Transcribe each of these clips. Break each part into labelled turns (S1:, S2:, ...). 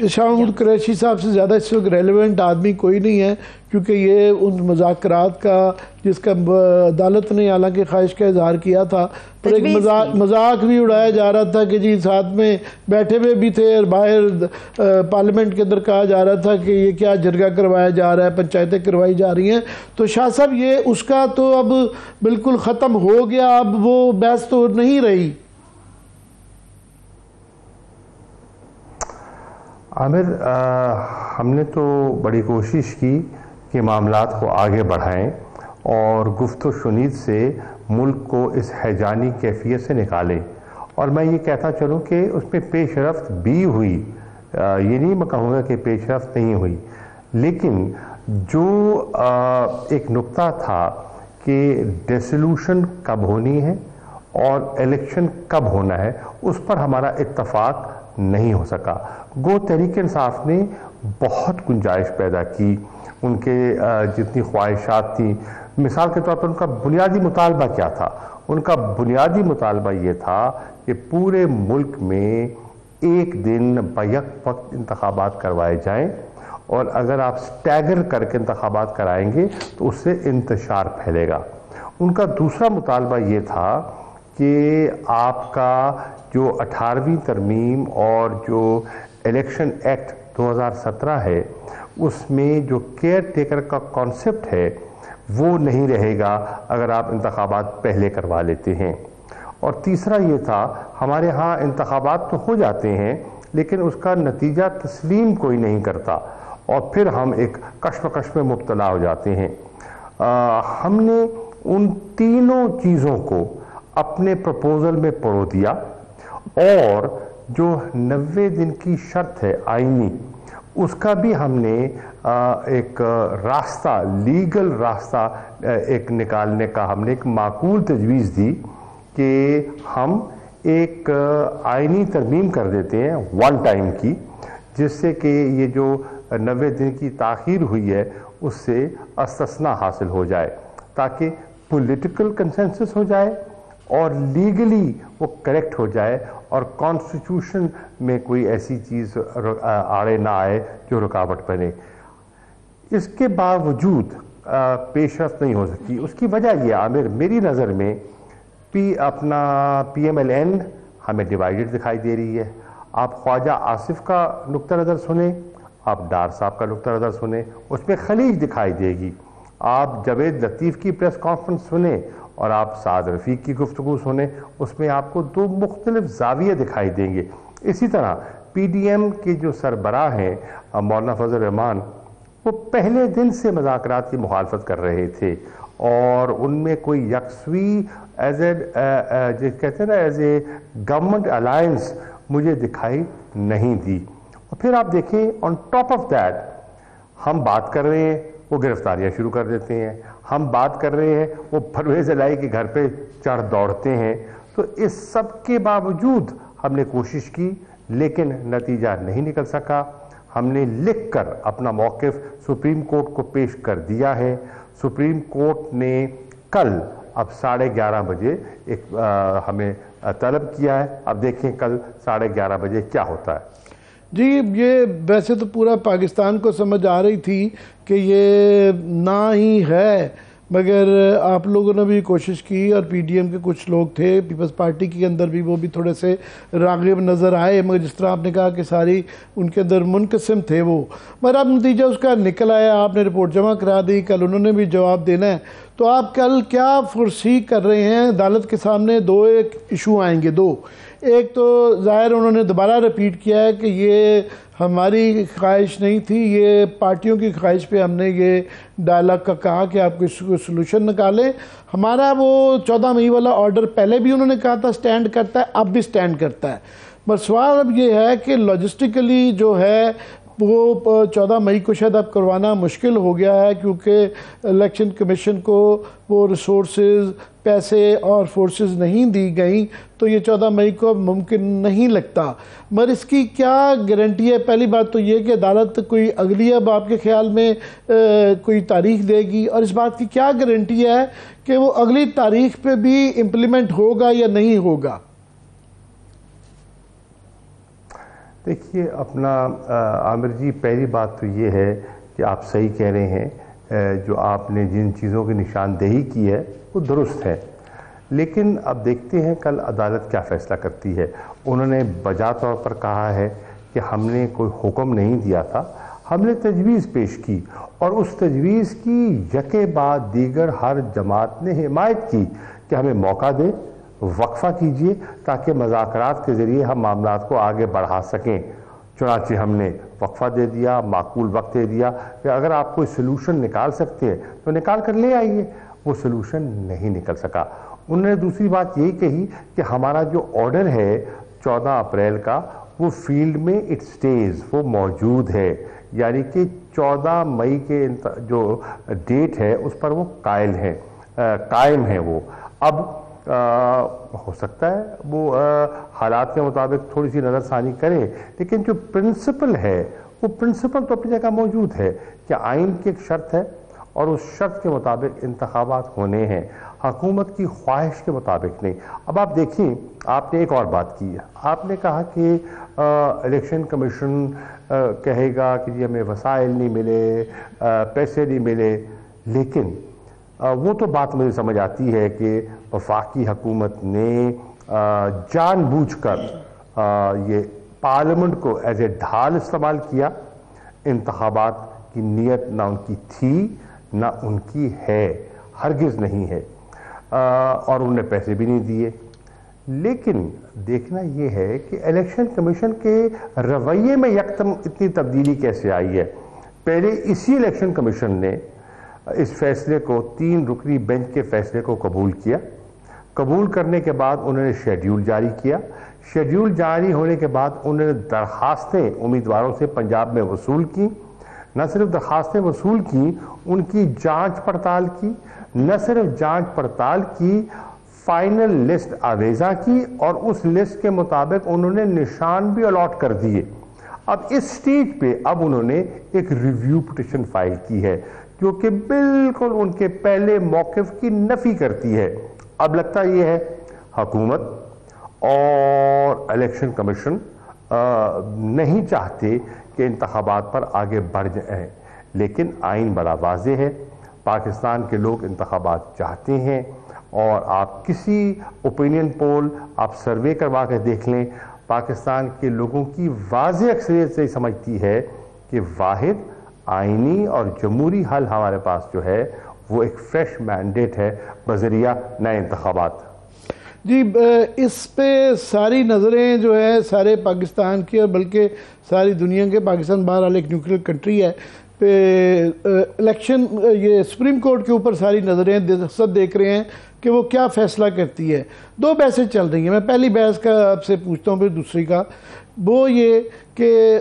S1: شاہ محمود قریشی صاحب سے زیادہ اس وقت ریلیونٹ آدمی کوئی نہیں ہے، کیونکہ یہ ان مذاکرات کا جس کا عدالت نے حالانکہ خواہش کا اظہار کیا تھا، پر ایک مذاق بھی اڑایا جا رہا تھا کہ جی ساتھ میں بیٹھے ہوئے بھی تھے، اور باہر پارلیمنٹ کے اندر کہا جا رہا تھا کہ یہ کیا جرگہ کروایا جا رہا ہے، پنچایتیں کروائی جا رہی ہیں۔ تو شاہ صاحب یہ اس کا تو اب بالکل ختم ہو گیا، اب وہ بحث تو نہیں رہی۔
S2: عامر، ہم نے تو بڑی کوشش کی کہ معاملات کو آگے بڑھائیں اور گفت و شنید سے ملک کو اس ہیجانی کیفیت سے نکالیں، اور میں یہ کہتا چلوں کہ اس میں پیش رفت بھی ہوئی، یہ نہیں میں کہوں گا کہ پیش رفت نہیں ہوئی، لیکن جو ایک نقطہ تھا کہ ڈیسولوشن کب ہونی ہے اور الیکشن کب ہونا ہے، اس پر ہمارا اتفاق نہیں ہو سکا۔ گو تحریک انصاف نے بہت گنجائش پیدا کی، ان کے جتنی خواہشات تھیں، مثال کے طور پر ان کا بنیادی مطالبہ کیا تھا؟ ان کا بنیادی مطالبہ یہ تھا کہ پورے ملک میں ایک دن بیک وقت انتخابات کروائے جائیں، اور اگر آپ سٹیگر کر کے انتخابات کرائیں گے تو اس سے انتشار پھیلے گا۔ ان کا دوسرا مطالبہ یہ تھا کہ آپ کا جو 18ویں ترمیم اور جو الیکشن ایکٹ 2017 ہے، اس میں جو کیئر ٹیکر کا کانسیپٹ ہے وہ نہیں رہے گا اگر آپ انتخابات پہلے کروا لیتے ہیں۔ اور تیسرا یہ تھا، ہمارے ہاں انتخابات تو ہو جاتے ہیں لیکن اس کا نتیجہ تسلیم کوئی نہیں کرتا، اور پھر ہم ایک کشمکش میں مبتلا ہو جاتے ہیں۔ ہم نے ان تینوں چیزوں کو اپنے پروپوزل میں پرو دیا، اور جو 90 دن کی شرط ہے آئینی، اس کا بھی ہم نے ایک راستہ، لیگل راستہ ایک نکالنے کا ہم نے ایک معقول تجویز دی کہ ہم ایک آئینی ترمیم کر دیتے ہیں ون ٹائم کی، جس سے کہ یہ جو 90 دن کی تاخیر ہوئی ہے اس سے استثناء حاصل ہو جائے، تاکہ پولیٹیکل کنسنسس ہو جائے اور لیگلی وہ کریکٹ ہو جائے، اور کانسٹیٹیوشن میں کوئی ایسی چیز آڑے نہ آئے جو رکاوٹ بنے۔ اس کے باوجود پیش رفت نہیں ہو سکی۔ اس کی وجہ یہ عامر میری نظر میں اپنا پی ایم ایل این ہمیں ڈیوائیڈڈ دکھائی دے رہی ہے۔ آپ خواجہ آصف کا نقطہ نظر سنیں، آپ ڈار صاحب کا نقطہ نظر سنیں، اس میں خلیج دکھائی دے گی۔ آپ جاوید لطیف کی پریس کانفرنس سنیں اور آپ سعد رفیق کی گفتگو سنیں، اس میں آپ کو دو مختلف زاویے دکھائی دیں گے۔ اسی طرح پی ڈی ایم کے جو سربراہ ہیں مولانا فضل الرحمان، وہ پہلے دن سے مذاکرات کی مخالفت کر رہے تھے، اور ان میں کوئی یکسوئی کہتے ہیں نا ایز اے گورنمنٹ الائنس مجھے دکھائی نہیں دی۔ اور پھر آپ دیکھیں آن ٹاپ آف دیٹ، ہم بات کر رہے ہیں وہ گرفتاریاں شروع کر دیتے ہیں، ہم بات کر رہے ہیں وہ پرویز الہی کے گھر پہ چڑھ دوڑتے ہیں۔ تو اس سب کے باوجود ہم نے کوشش کی لیکن نتیجہ نہیں نکل سکا۔ ہم نے لکھ کر اپنا موقف سپریم کورٹ کو پیش کر دیا ہے۔ سپریم کورٹ نے کل اب 11:30 بجے ایک ہمیں طلب کیا ہے، اب دیکھیں کل 11:30 بجے کیا ہوتا ہے۔
S1: جی، یہ ویسے تو پورا پاکستان کو سمجھ آ رہی تھی کہ یہ نہ ہی ہے، مگر آپ لوگوں نے بھی کوشش کی، اور پی ڈی ایم کے کچھ لوگ تھے پیپلز پارٹی کے اندر بھی، وہ بھی تھوڑے سے راغب نظر آئے، مگر جس طرح آپ نے کہا کہ ساری ان کے اندر منقسم تھے وہ، مگر اب نتیجہ اس کا نکل آیا، آپ نے رپورٹ جمع کرا دی، کل انہوں نے بھی جواب دینا ہے۔ تو آپ کل کیا فرسی کر رہے ہیں؟ عدالت کے سامنے دو ایک ایشو آئیں گے، دو، ایک تو ظاہر انہوں نے دوبارہ ریپیٹ کیا ہے کہ یہ ہماری خواہش نہیں تھی، یہ پارٹیوں کی خواہش پہ ہم نے یہ ڈائلاگ کا کہا کہ آپ کوئی سلوشن نکالیں۔ ہمارا وہ 14 مئی والا آرڈر پہلے بھی انہوں نے کہا تھا سٹینڈ کرتا ہے، اب بھی سٹینڈ کرتا ہے، بس سوال اب یہ ہے کہ لاجسٹکلی جو ہے وہ 14 مئی کو شاید اب کروانا مشکل ہو گیا ہے، کیونکہ الیکشن کمیشن کو وہ ریسورسز، پیسے اور فورسز نہیں دی گئیں، تو یہ 14 مئی کو اب ممکن نہیں لگتا۔ مگر اس کی کیا گارنٹی ہے؟ پہلی بات تو یہ کہ عدالت کوئی اگلی اب آپ کے خیال میں کوئی تاریخ دے گی، اور اس بات کی کیا گارنٹی ہے کہ وہ اگلی تاریخ پہ بھی امپلیمنٹ ہوگا یا نہیں ہوگا؟
S2: دیکھیے اپنا عامر جی، پہلی بات تو یہ ہے کہ آپ صحیح کہہ رہے ہیں، جو آپ نے جن چیزوں کی نشاندہی کی ہے وہ درست ہے، لیکن اب دیکھتے ہیں کل عدالت کیا فیصلہ کرتی ہے۔ انہوں نے بجا طور پر کہا ہے کہ ہم نے کوئی حکم نہیں دیا تھا، ہم نے تجویز پیش کی، اور اس تجویز کی یکے بعد دیگر ہر جماعت نے حمایت کی کہ ہمیں موقع دے، وقفہ کیجئے تاکہ مذاکرات کے ذریعے ہم معاملات کو آگے بڑھا سکیں۔ چنانچہ ہم نے وقفہ دے دیا، معقول وقت دے دیا کہ اگر آپ کوئی سلوشن نکال سکتے ہیں تو نکال کر لے آئیے۔ وہ سلوشن نہیں نکل سکا۔ انہوں نے دوسری بات یہی کہی کہ ہمارا جو آرڈر ہے 14 اپریل کا، وہ فیلڈ میں اٹ سٹیز، وہ موجود ہے، یعنی کہ 14 مئی کے جو ڈیٹ ہے اس پر وہ قائم ہے۔ وہ اب ہو سکتا ہے وہ حالات کے مطابق تھوڑی سی نظر ثانی کرے، لیکن جو پرنسپل ہے وہ پرنسپل تو اپنی جگہ موجود ہے کہ آئین کی ایک شرط ہے اور اس شرط کے مطابق انتخابات ہونے ہیں، حکومت کی خواہش کے مطابق نہیں۔ اب آپ دیکھیں، آپ نے ایک اور بات کی ہے، آپ نے کہا کہ الیکشن کمیشن کہے گا کہ جی ہمیں وسائل نہیں ملے، پیسے نہیں ملے، لیکن وہ تو بات مجھے سمجھ آتی ہے کہ وفاقی حکومت نے جان بوجھ کر یہ پارلیمنٹ کو ایز اے ڈھال استعمال کیا۔ انتخابات کی نیت نہ ان کی تھی نہ ان کی ہے، ہرگز نہیں ہے، اور انہوں نے پیسے بھی نہیں دیے۔ لیکن دیکھنا یہ ہے کہ الیکشن کمیشن کے رویے میں یکدم اتنی تبدیلی کیسے آئی ہے۔ پہلے اسی الیکشن کمیشن نے اس فیصلے کو 3 رکنی بینچ کے فیصلے کو قبول کیا۔ قبول کرنے کے بعد انہوں نے شیڈیول جاری کیا۔ شیڈیول جاری ہونے کے بعد انہوں نے درخواستیں امیدواروں سے پنجاب میں وصول کی۔ نہ صرف درخواستیں وصول کی، ان کی جانچ پڑتال کی، نہ صرف جانچ پڑتال کی، فائنل لسٹ آویزہ کی، اور اس لسٹ کے مطابق انہوں نے نشان بھی الاٹ کر دیے۔ اب اس سٹیج پہ اب انہوں نے ایک ریویو پٹیشن فائل کی ہے جو کہ بالکل ان کے پہلے موقف کی نفی کرتی ہے۔ اب لگتا یہ ہے حکومت اور الیکشن کمیشن نہیں چاہتے کہ انتخابات پر آگے بڑھ جائیں، لیکن آئین بڑا واضح ہے، پاکستان کے لوگ انتخابات چاہتے ہیں، اور آپ کسی اوپینین پول آپ سروے کروا کے دیکھ لیں، پاکستان کے لوگوں کی واضح اکثریت سے سمجھتی ہے کہ واحد آئینی اور جمہوری حل ہمارے پاس جو ہے وہ ایک فریش مینڈیٹ ہے بذریعہ نئے انتخابات۔
S1: جی، اس پہ ساری نظریں جو ہے سارے پاکستان کی اور بلکہ ساری دنیا کے، پاکستان بہرحال ایک نیوکلیر کنٹری ہے، پہ الیکشن یہ سپریم کورٹ کے اوپر ساری نظریں سب دیکھ رہے ہیں کہ وہ کیا فیصلہ کرتی ہے۔ 2 بحثیں چل رہی ہیں، میں پہلی بحث کا آپ سے پوچھتا ہوں، پھر دوسری کا، وہ یہ کہ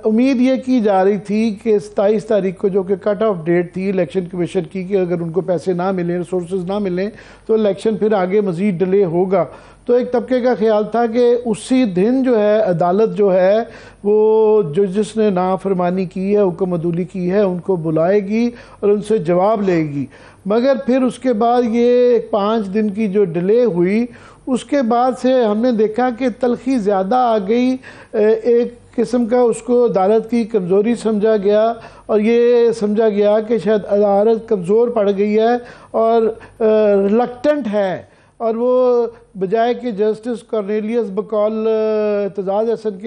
S1: امید یہ کی جا رہی تھی کہ 27 تاریخ کو جو کہ کٹ آف ڈیٹ تھی الیکشن کمیشن کی، کہ اگر ان کو پیسے نہ ملیں، ریسورسز نہ ملیں تو الیکشن پھر آگے مزید ڈیلے ہوگا۔ تو ایک طبقے کا خیال تھا کہ اسی دن جو ہے عدالت جو ہے وہ جس نے نافرمانی کی ہے، حکم عدولی کی ہے، ان کو بلائے گی اور ان سے جواب لے گی۔ مگر پھر اس کے بعد یہ 5 دن کی جو ڈیلے ہوئی، اس کے بعد سے ہم نے دیکھا کہ تلخی زیادہ آ گئی، ایک قسم کا اس کو عدالت کی کمزوری سمجھا گیا، اور یہ سمجھا گیا کہ شاید عدالت کمزور پڑ گئی ہے اور ریلکٹنٹ ہے، اور وہ بجائے کہ جسٹس کارنیلیس بقول اعتزاز احسن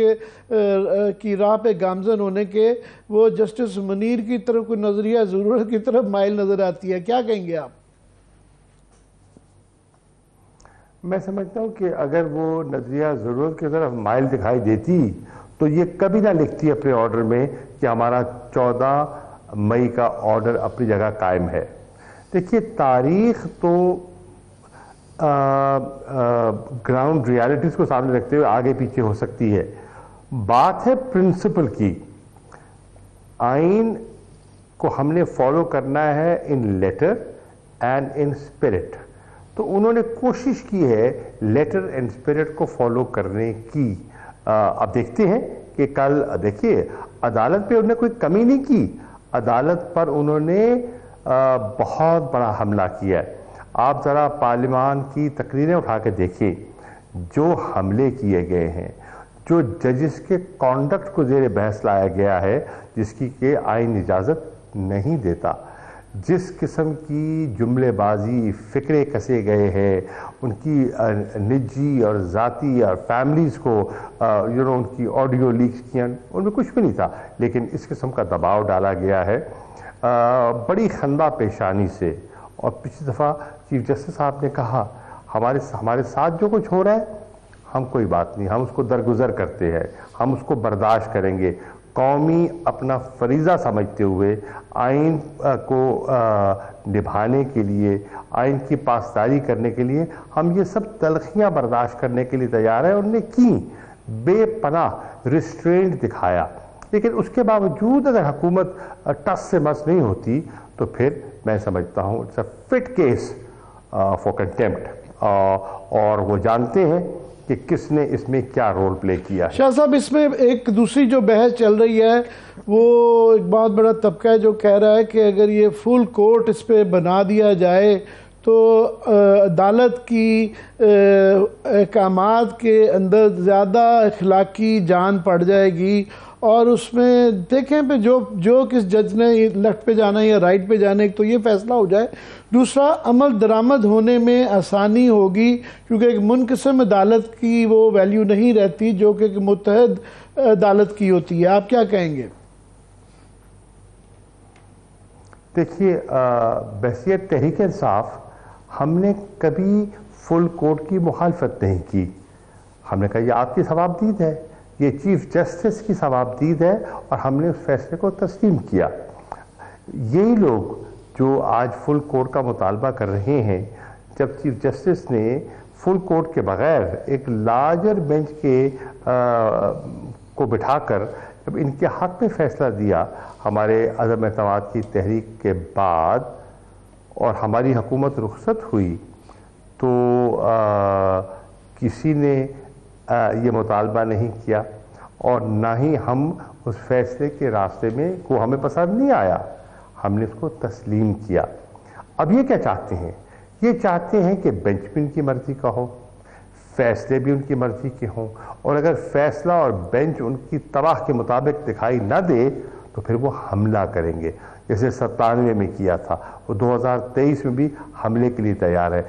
S1: کی راہ پہ گامزن ہونے کے، وہ جسٹس منیر کی طرف کوئی نظریہ ضرورت کی طرف مائل نظر آتی ہے۔ کیا کہیں گے آپ؟
S2: میں سمجھتا ہوں کہ اگر وہ نظریہ ضرورت کی طرف مائل دکھائی دیتی تو یہ کبھی نہ لکھتی اپنے آرڈر میں کہ ہمارا 14 مئی کا آرڈر اپنی جگہ قائم ہے۔ دیکھیے، تاریخ تو گراؤنڈ ریالٹیز کو سامنے رکھتے ہوئے آگے پیچھے ہو سکتی ہے، بات ہے پرنسپل کی۔ آئین کو ہم نے فالو کرنا ہے ان لیٹر اینڈ ان اسپرٹ، تو انہوں نے کوشش کی ہے لیٹر اینڈ اسپرٹ کو فالو کرنے کی۔ اب دیکھتے ہیں کہ کل دیکھیے عدالت پہ انہوں نے کوئی کمی نہیں کی، عدالت پر انہوں نے بہت بڑا حملہ کیا ہے۔ آپ ذرا پارلیمان کی تقریریں اٹھا کے دیکھیں، جو حملے کیے گئے ہیں، جو ججز کے کانڈکٹ کو زیر بحث لایا گیا ہے جس کی کہ آئین اجازت نہیں دیتا، جس قسم کی جملے بازی فکرے کسے گئے ہیں، ان کی نجی اور ذاتی اور فیملیز کو ان کی آڈیو لیکس کیا، ان میں کچھ بھی نہیں تھا، لیکن اس قسم کا دباؤ ڈالا گیا ہے بڑی خندہ پیشانی سے۔ اور پچھلی دفعہ چیف جسٹس صاحب نے کہا ہمارے ساتھ جو کچھ ہو رہا ہے ہم کوئی بات نہیں، ہم اس کو درگزر کرتے ہیں، ہم اس کو برداشت کریں گے، قومی اپنا فریضہ سمجھتے ہوئے آئین کو نبھانے کے لیے، آئین کی پاسداری کرنے کے لیے ہم یہ سب تلخیاں برداشت کرنے کے لیے تیار ہیں۔ انہوں نے کی بے پناہ ریسٹرینٹ دکھایا، لیکن اس کے باوجود اگر حکومت ٹس سے مس نہیں ہوتی تو پھر میں سمجھتا ہوں it's a fit case for contempt, اور وہ جانتے ہیں کہ کس نے اس میں کیا رول پلے کیا ہے۔
S1: شاہ صاحب، اس میں ایک دوسری جو بحث چل رہی ہے وہ ایک بہت بڑا طبقہ ہے جو کہہ رہا ہے کہ اگر یہ فل کورٹ اس پہ بنا دیا جائے تو عدالت کی احکامات کے اندر زیادہ اخلاقی جان پڑ جائے گی، اور اس میں دیکھیں پہ جو کس جج نے لیفٹ پہ جانا ہے یا رائٹ پہ جانا ہے، تو یہ فیصلہ ہو جائے، دوسرا عمل درآمد ہونے میں آسانی ہوگی، کیونکہ ایک منقسم عدالت کی وہ ویلیو نہیں رہتی جو کہ ایک متحد عدالت کی ہوتی ہے۔ آپ کیا کہیں گے؟
S2: دیکھیے، بحیثیت تحریک انصاف ہم نے کبھی فل کورٹ کی مخالفت نہیں کی۔ ہم نے کہا یہ آپ کی ثوابدید ہے، یہ چیف جسٹس کی ثوابدید ہے، اور ہم نے اس فیصلے کو تسلیم کیا۔ یہی لوگ جو آج فل کورٹ کا مطالبہ کر رہے ہیں، جب چیف جسٹس نے فل کورٹ کے بغیر ایک لارجر بینچ کو بٹھا کر جب ان کے حق میں فیصلہ دیا ہمارے عدم اعتماد کی تحریک کے بعد، اور ہماری حکومت رخصت ہوئی، تو کسی نے یہ مطالبہ نہیں کیا، اور نہ ہی ہم اس فیصلے کے راستے میں کو ہمیں پسند نہیں آیا، ہم نے اس کو تسلیم کیا۔ اب یہ کیا چاہتے ہیں؟ یہ چاہتے ہیں کہ بینچ بھی ان کی مرضی کا ہو، فیصلے بھی ان کی مرضی کے ہوں، اور اگر فیصلہ اور بینچ ان کی تباہ کے مطابق دکھائی نہ دے تو پھر وہ حملہ کریں گے، جیسے 97 میں کیا تھا، وہ 2023 میں بھی حملے کے لیے تیار ہے۔